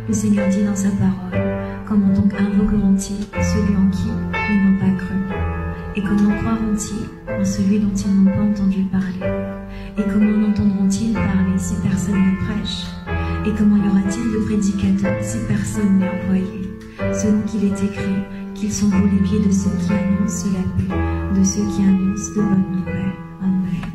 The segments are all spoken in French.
Le Seigneur dit dans sa parole, comment donc invoqueront-ils celui en qui ils n'ont pas cru? Et comment croiront-ils en celui dont ils n'ont pas entendu parler? Et comment entendront-ils parler si personne ne prêche? Et comment y aura-t-il de prédicateurs si personne n'est envoyé? Selon qu'il est écrit qu'ils sont pour les pieds de ceux qui annoncent la paix, de ceux qui annoncent de bonnes nouvelles. Amen.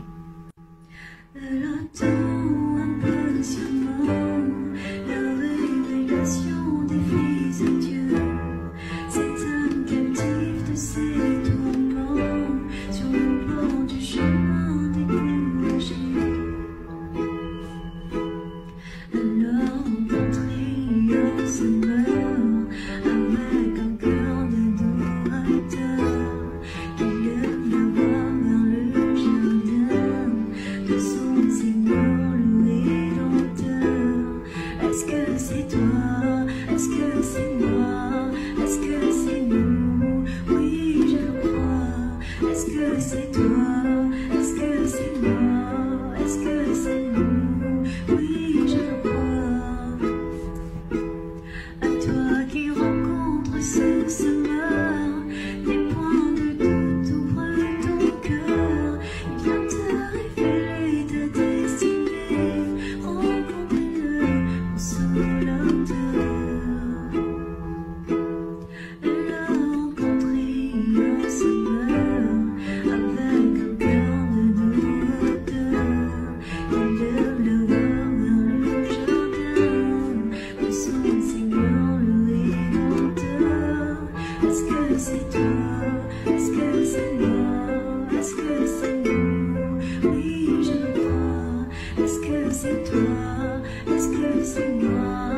Est-ce que c'est toi? Est-ce que c'est moi?